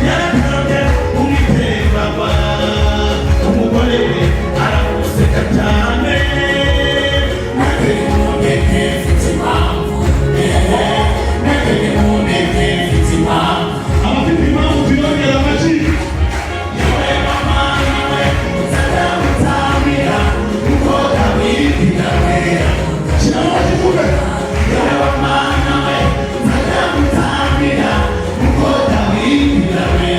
yarakarabye umwiteruraba umugore we aramuseka cyane nateye umuneke mfite impamvu nateye umuneke mfite impamvu abafite impamvu tuyongera amashyi yewe mama nawe uzadamutamira kuko Dawidi nawe shyiramo kivuge yewe mama nawe uzadamutamira kuko Dawidi nawe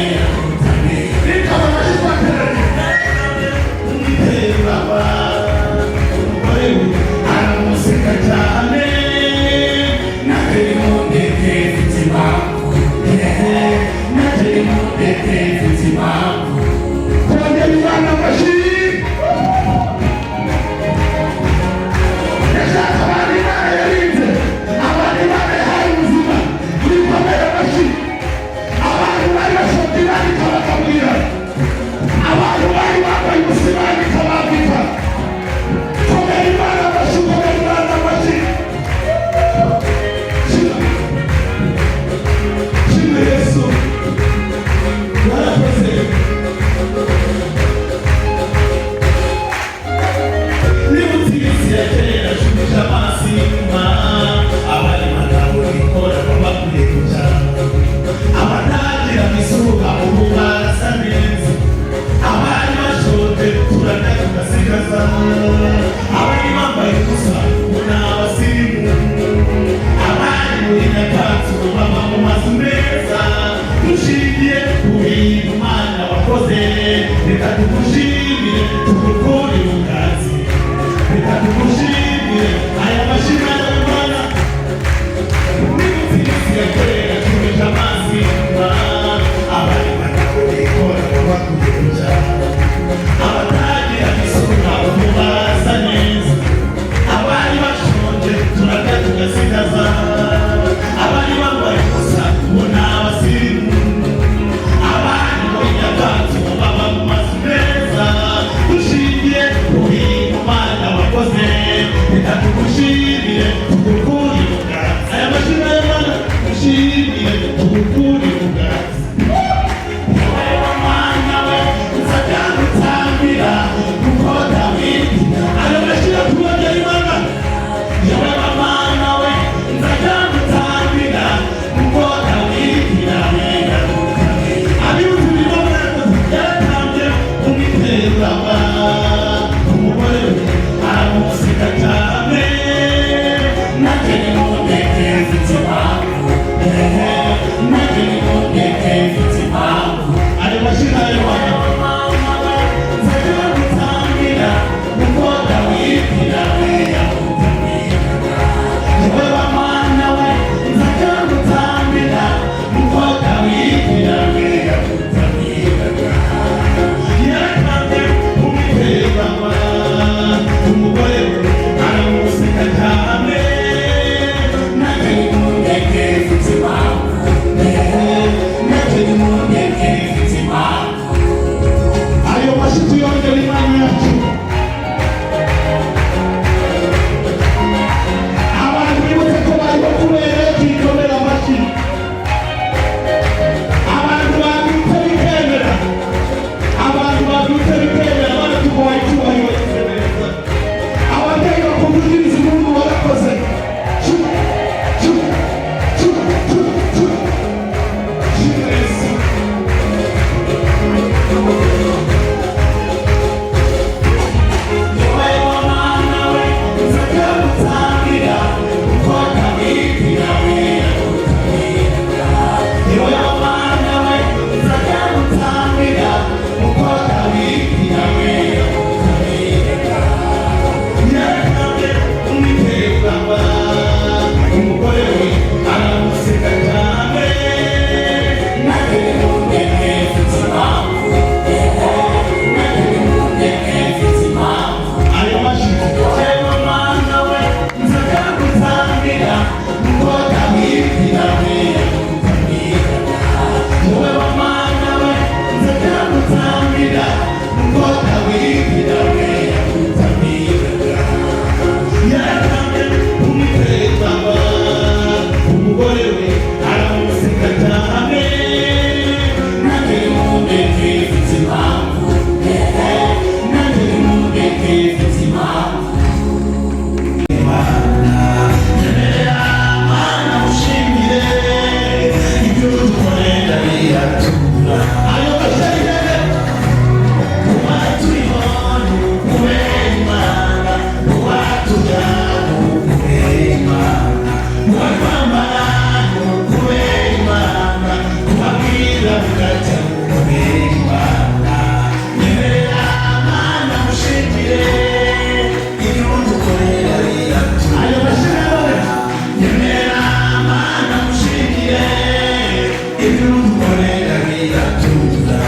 riratura.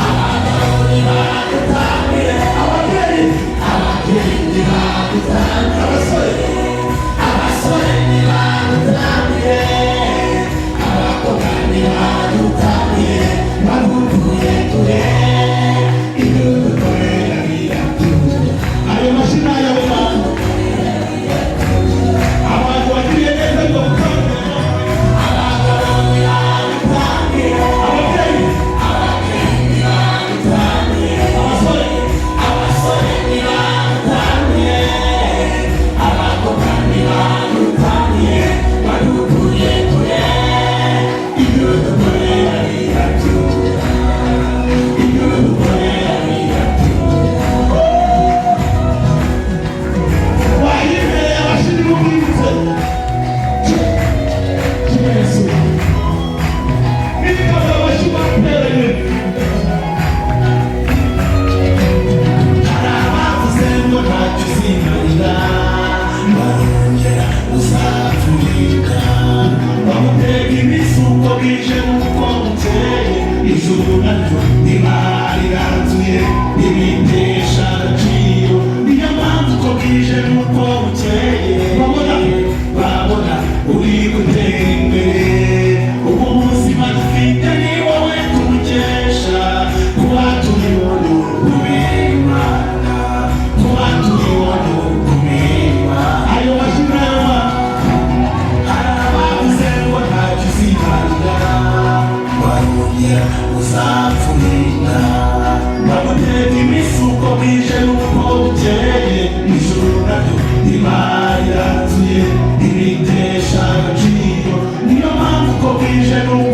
Abagabo nibadutangire, ababyeyi nibadutangire, abasore nibadutangire, abakobwa nibadutangire, bavuye kure ibyo dukorera riratura. Ayo mashina yawe abantu bagiriye neza ngo gukangurira abagabo nibadutangire, ababyeyi nibadutangire, abasore nibadutangire, abakobwa nibadutangire, bavuye kure ibyo dukorera riratura, ibyo dukorera riratura. Wahibereye abashinzwe ubwibutse Yesu n'ibitabo bateranye. Hari abavuze ngo ntacyo uzimarira, barongera uzapfurika, bamutega imisuko bwije n'uko bukeye, ijuru naryo ntibariranzuye ntibitesha agaciro. Niyo mpamvu uko bwije n'uko bukeye babona uri gutera imbere. Ubu buzima dufite ni wowe tubukesha, kuba tubibona kubera Imana, kuba tubibona kubera Imana. Ayo mashuri y'aba hari abavuze ngo ntacyo uzimarira, barongera uzapfurika, bamutega imisuko bwije n'uko bukeye, ijuru naryo ntibariranzuye ntibitesha agaciro. Niyo mpamvu uko bwije n'uko